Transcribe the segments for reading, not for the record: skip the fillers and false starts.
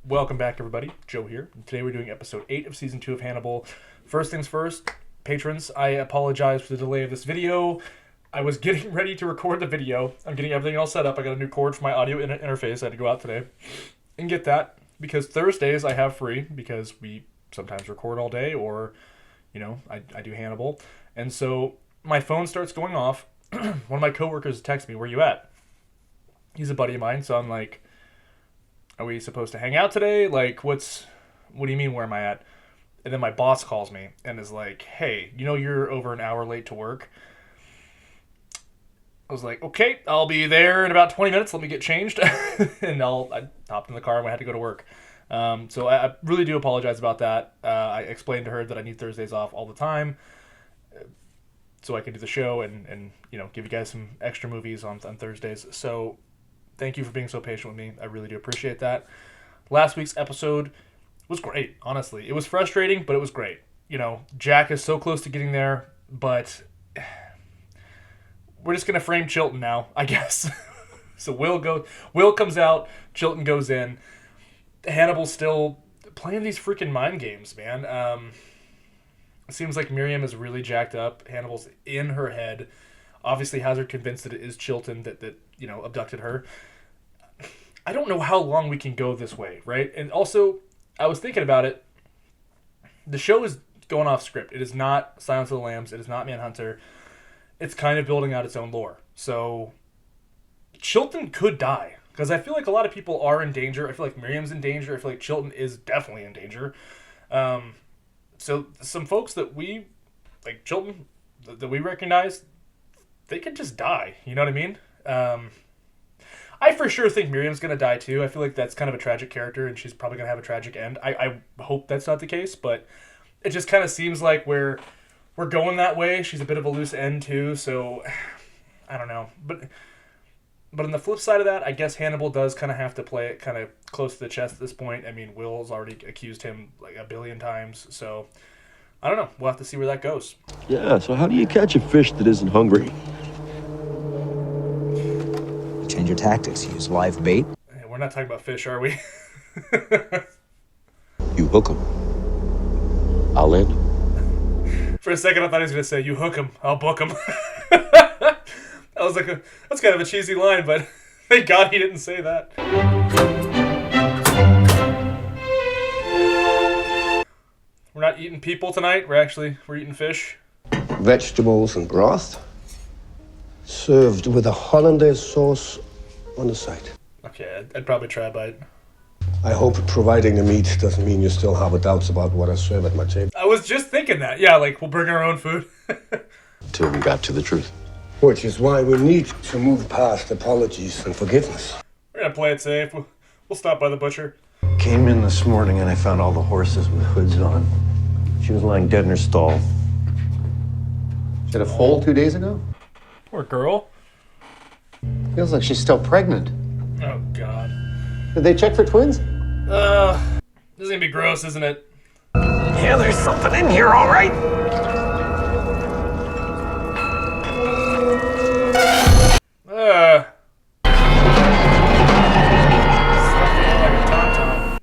Welcome back, everybody. Joe here. Today we're doing episode 8 of season 2 of Hannibal. First things first, patrons, I apologize for the delay of this video. I was getting ready to record the video. I'm getting everything all set up. I got a new cord for my audio interface. I had to go out today and get that because Thursdays I have free because we sometimes record all day or, you know, I do Hannibal. And so my phone starts going off. One of my coworkers texts me, "Where you at?" He's a buddy of mine, so I'm like, "Are we supposed to hang out today? Like, what do you mean, where am I at?" And then my boss calls me and is like, "Hey, you know you're over an hour late to work?" I was like, "Okay, I'll be there in about 20 minutes. Let me get changed." And I hopped in the car and I had to go to work. So I really do apologize about that. I explained to her that I need Thursdays off all the time so I can do the show and you know, give you guys some extra movies on Thursdays. So thank you for being so patient with me. I really do appreciate that. Last week's episode was great, honestly. It was frustrating, but it was great. You know, Jack is so close to getting there, but we're just going to frame Chilton now, I guess. So Will comes out, Chilton goes in. Hannibal's still playing these freaking mind games, man. It seems like Miriam is really jacked up. Hannibal's in her head. Obviously has her convinced that it is Chilton that you know, abducted her. I don't know how long we can go this way, right? And also, I was thinking about it. The show is going off script. It is not Silence of the Lambs. It is not Manhunter. It's kind of building out its own lore. So, Chilton could die. Because I feel like a lot of people are in danger. I feel like Miriam's in danger. I feel like Chilton is definitely in danger. So, some folks that we, like Chilton, that we recognize, they could just die. You know what I mean? I for sure think Miriam's going to die too. I feel like that's kind of a tragic character and she's probably going to have a tragic end. I hope that's not the case, but it just kind of seems like we're going that way. She's a bit of a loose end too, so I don't know. But on the flip side of that, I guess Hannibal does kind of have to play it kind of close to the chest at this point. I mean, Will's already accused him like a billion times, so I don't know. We'll have to see where that goes. Yeah, so how do you catch a fish that isn't hungry? Change your tactics. Use live bait. Hey, we're not talking about fish, are we? You hook them. I'll land 'em. For a second, I thought he was going to say, "You hook him, I'll book him." I was like, that's kind of a cheesy line, but thank God he didn't say that. We're not eating people tonight. We're eating fish. Vegetables and broth, served with a hollandaise sauce on the side. Okay, I'd probably try a bite. I hope providing the meat doesn't mean you still have doubts about what I serve at my table. I was just thinking that. Yeah, like, we'll bring our own food. Till we got to the truth. Which is why we need to move past apologies and forgiveness. We're going to play it safe. We'll stop by the butcher. Came in this morning and I found all the horses with hoods on. She was lying dead in her stall. She had a foal 2 days ago? Poor girl. Feels like she's still pregnant. Oh, God. Did they check for twins? This is going to be gross, isn't it? Yeah, there's something in here, all right.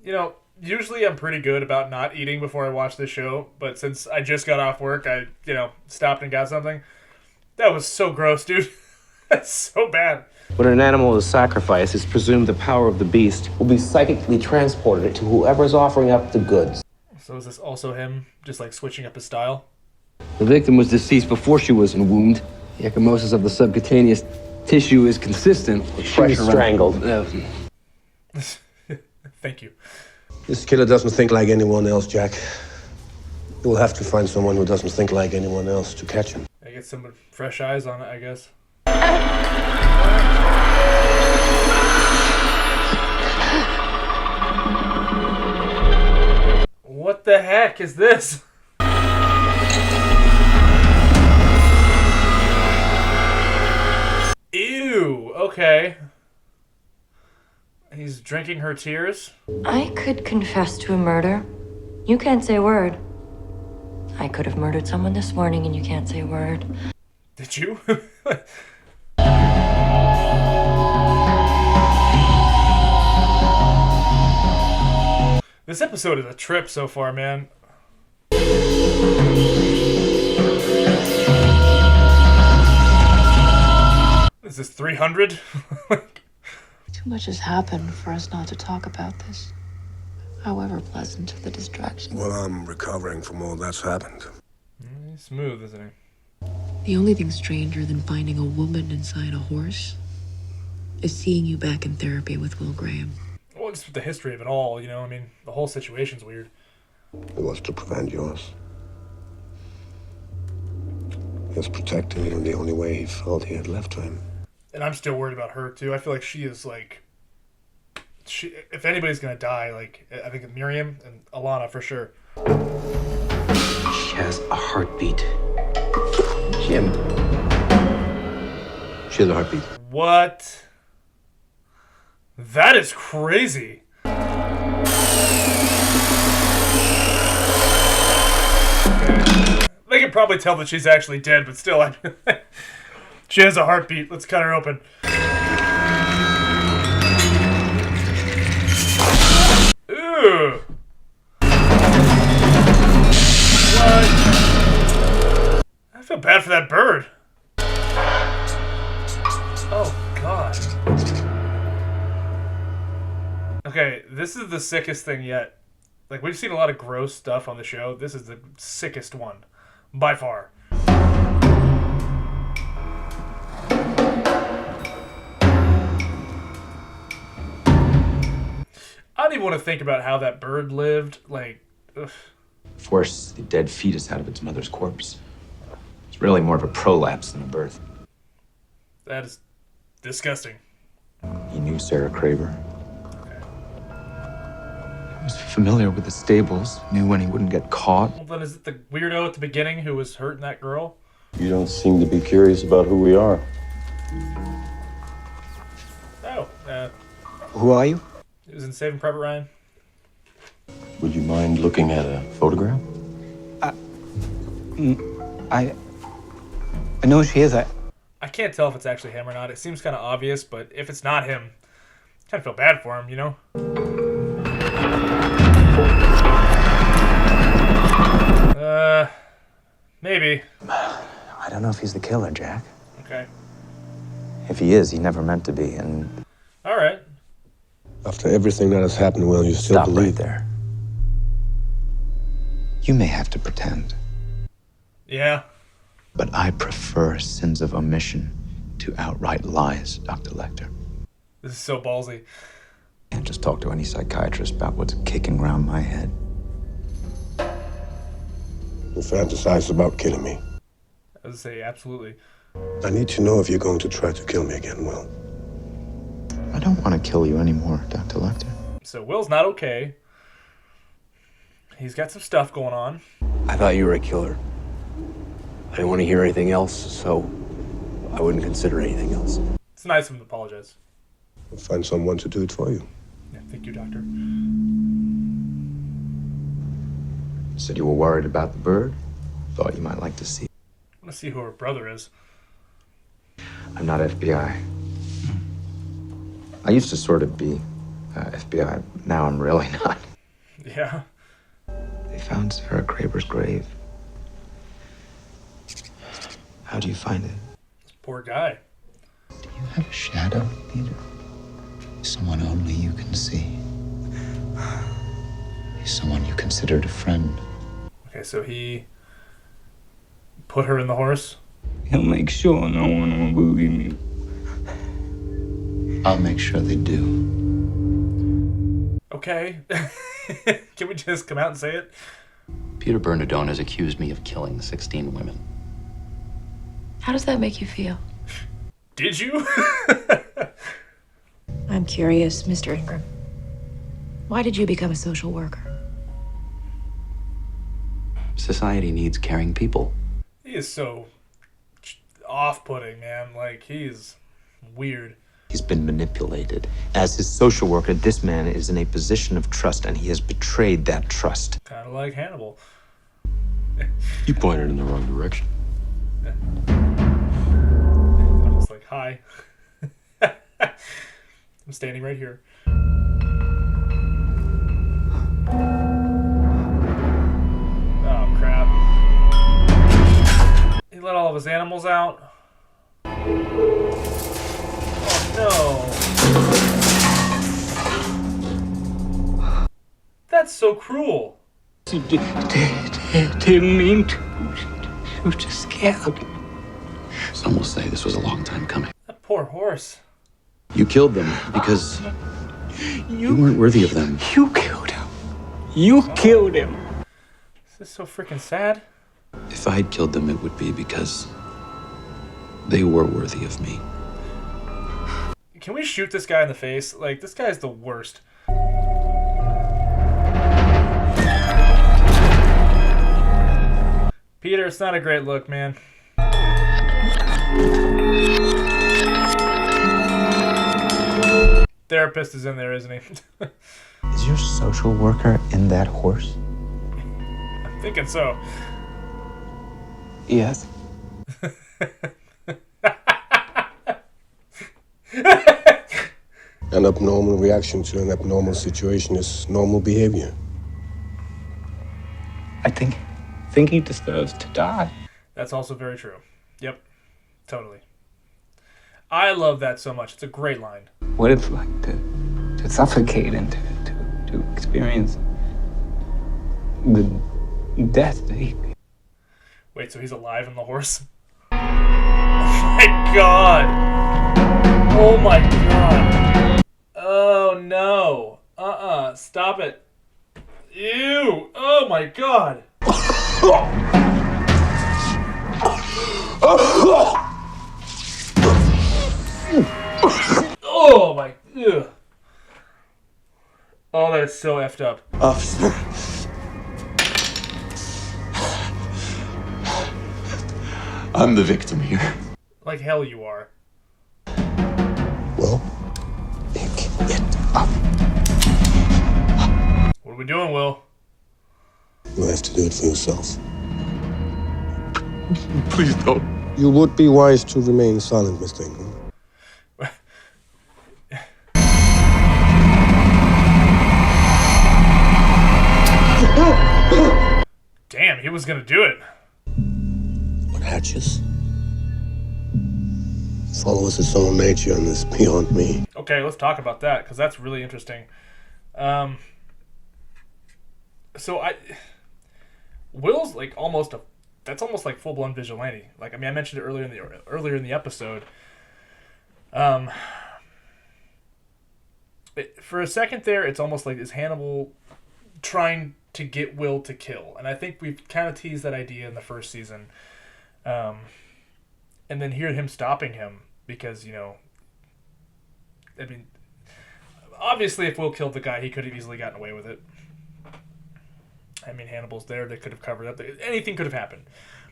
You know, usually I'm pretty good about not eating before I watch this show, but since I just got off work, I, you know, stopped and got something. That was so gross, dude. That's so bad. When an animal is sacrificed, it's presumed the power of the beast will be psychically transported to whoever's offering up the goods. So is this also him just like switching up his style? The victim was deceased before she was wombed. The ecchymosis of the subcutaneous tissue is consistent with She was strangled. Thank you. This killer doesn't think like anyone else, Jack. You'll have to find someone who doesn't think like anyone else to catch him. I get some fresh eyes on it, I guess. What the heck is this? Ew, okay. He's drinking her tears? I could confess to a murder. You can't say a word. I could have murdered someone this morning and you can't say a word. Did you? This episode is a trip so far, man. Is this 300? Too much has happened for us not to talk about this. However pleasant the distraction. Well, I'm recovering from all that's happened. He's smooth, isn't he? The only thing stranger than finding a woman inside a horse is seeing you back in therapy with Will Graham. Well, just with the history of it all, you know, I mean, the whole situation's weird. It was to prevent yours. He was protecting you in the only way he felt he had left to him. And I'm still worried about her, too. I feel like she is, like... if anybody's gonna die, like, I think Miriam and Alana, for sure. She has a heartbeat. Jim. She has a heartbeat. What? That is crazy. They can probably tell that she's actually dead, but still, she has a heartbeat. Let's cut her open. Ooh. What? I feel bad for that bird. Oh, God. Okay, this is the sickest thing yet. Like, we've seen a lot of gross stuff on the show. This is the sickest one. By far. I don't even want to think about how that bird lived. Like, ugh. Force the dead fetus out of its mother's corpse. It's really more of a prolapse than a birth. That is disgusting. He knew Sarah Craver. He was familiar with the stables, knew when he wouldn't get caught. Well, then is it the weirdo at the beginning who was hurting that girl? You don't seem to be curious about who we are. Oh, Who are you? it was in Saving Private Ryan. Would you mind looking at a photograph? I know who she is. I can't tell if it's actually him or not. It seems kind of obvious, but if it's not him, I kind of feel bad for him, you know? Maybe. I don't know if he's the killer, Jack. Okay. If he is, he never meant to be, and... All right. After everything that has happened, Will, you still Stop believe? right there. You may have to pretend, Yeah. but I prefer sins of omission to outright lies, Dr. Lecter. This is so ballsy. Can't just talk to any psychiatrist about what's kicking around my head. You fantasize about killing me. I would say absolutely. I need to know if you're going to try to kill me again, Will. I don't want to kill you anymore, Dr. Lecter. So Will's not okay. He's got some stuff going on. I thought you were a killer. I didn't want to hear anything else, so I wouldn't consider anything else. It's nice of him to apologize. I'll find someone to do it for you. Yeah, thank you, Doctor. Said you were worried about the bird. Thought you might like to see. I want to see who her brother is. I'm not FBI. I used to sort of be FBI. Now I'm really not. Yeah. They found Sarah Craver's grave. How do you find it? This poor guy. Do you have a shadow, Peter? Someone only you can see. Someone you considered a friend. Okay, so he put her in the horse. He'll make sure no one will believe me. I'll make sure they do. Okay. Can we just come out and say it? Peter Bernardone has accused me of killing 16 women. How does that make you feel? Did you? I'm curious, Mr. Ingram. Why did you become a social worker? Society needs caring people. He is so off-putting, man. Like, he's weird. He's been manipulated. As his social worker, this man is in a position of trust, and he has betrayed that trust. Kind of like Hannibal. You pointed in the wrong direction. Almost like, hi. I'm standing right here. of his animals out. Oh no. That's so cruel. Didn't mean to just scared. Some will say this was a long time coming. That poor horse. You killed them because you weren't worthy of them. You killed him. You killed him. This is so freaking sad. If I had killed them, it would be because they were worthy of me. Can we shoot this guy in the face? Like, this guy's the worst. Peter, it's not a great look, man. Therapist is in there, isn't he? Is your social worker in that horse? I'm thinking so. Yes. An abnormal reaction to an abnormal situation is normal behavior. I think he deserves to die. That's also very true. Yep. Totally. I love that so much. It's a great line. What it's like to suffocate and to experience the death that he... Wait, so he's alive in the horse? Oh my god! Oh my god! Oh no! Stop it. Ew! Oh my god! Oh my... Ugh. Oh, that is so effed up. Officer. I'm the victim here. Like hell you are. Well, pick it up. What are we doing, Will? You'll have to do it for yourself. Please don't. You would be wise to remain silent, Mr. Ingram. Damn, he was gonna do it. What hatches? Follows its own nature and is beyond me. Okay, let's talk about that, because that's really interesting. Will's like that's almost like full-blown vigilante. Like, I mean, I mentioned it earlier in the episode. For a second there, it's almost like, is Hannibal trying to get Will to kill? And I think we've kind of teased that idea in the first season. And then hear him stopping him because, I mean, obviously if Will killed the guy, he could have easily gotten away with it. I mean, Hannibal's there. They could have covered up. Anything could have happened.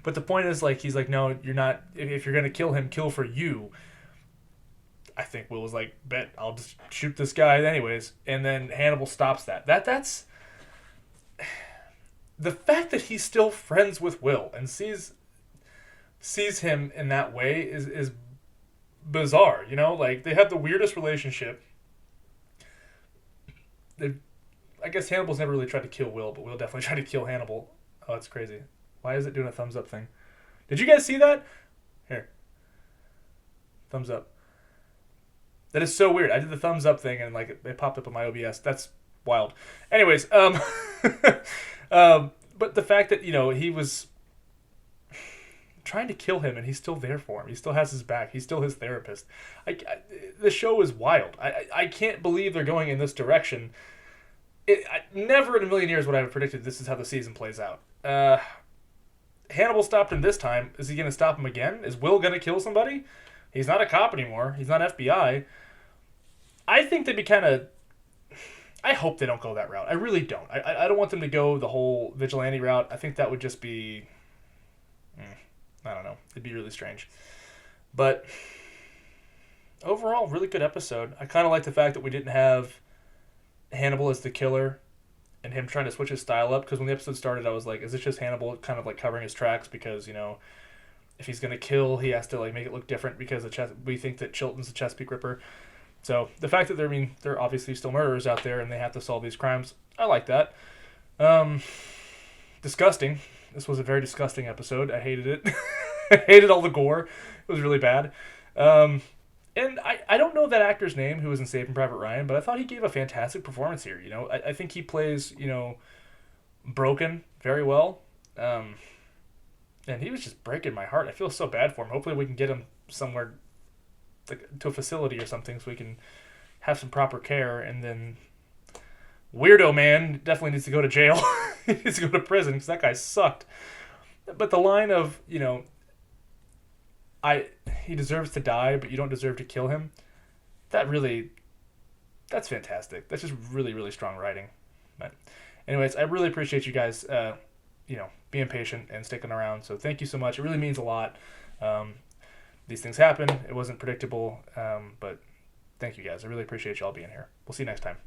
But the point is, like, he's like, no, you're not. If you're going to kill him, kill for you. I think Will was like, bet, I'll just shoot this guy anyways. And then Hannibal stops that. That's... The fact that he's still friends with Will and sees him in that way is bizarre, Like, they have the weirdest relationship. I guess Hannibal's never really tried to kill Will, but Will definitely tried to kill Hannibal. Oh, that's crazy. Why is it doing a thumbs up thing? Did you guys see that? Here. Thumbs up. That is so weird. I did the thumbs up thing and like it popped up on my OBS. That's wild. Anyways, but the fact that, he was trying to kill him and he's still there for him. He still has his back. He's still his therapist. The show is wild. I can't believe they're going in this direction. Never in a million years would I have predicted this is how the season plays out. Hannibal stopped him this time. Is he going to stop him again? Is Will going to kill somebody? He's not a cop anymore. He's not FBI. I think they'd be kind of... I hope they don't go that route. I really don't. I don't want them to go the whole vigilante route. I think that would just be... I don't know. It'd be really strange. But overall, really good episode. I kind of like the fact that we didn't have Hannibal as the killer and him trying to switch his style up, because when the episode started I was like, is this just Hannibal kind of like covering his tracks because, if he's going to kill, he has to like make it look different because we think that Chilton's the Chesapeake Ripper. So the fact that they're obviously still murderers out there and they have to solve these crimes, I like that. Disgusting. This was a very disgusting episode. I hated it. I hated all the gore. It was really bad. And I don't know that actor's name who was in Saving Private Ryan, but I thought he gave a fantastic performance here. I think he plays, broken very well. And he was just breaking my heart. I feel so bad for him. Hopefully we can get him somewhere, like to a facility or something, so we can have some proper care. And then Weirdo Man definitely needs to go to jail. He needs to go to prison because that guy sucked. But the line of, he deserves to die, but you don't deserve to kill him. That's fantastic. That's just really, really strong writing. But anyways, I really appreciate you guys, being patient and sticking around. So thank you so much. It really means a lot. These things happen. It wasn't predictable, but thank you guys. I really appreciate y'all being here. We'll see you next time.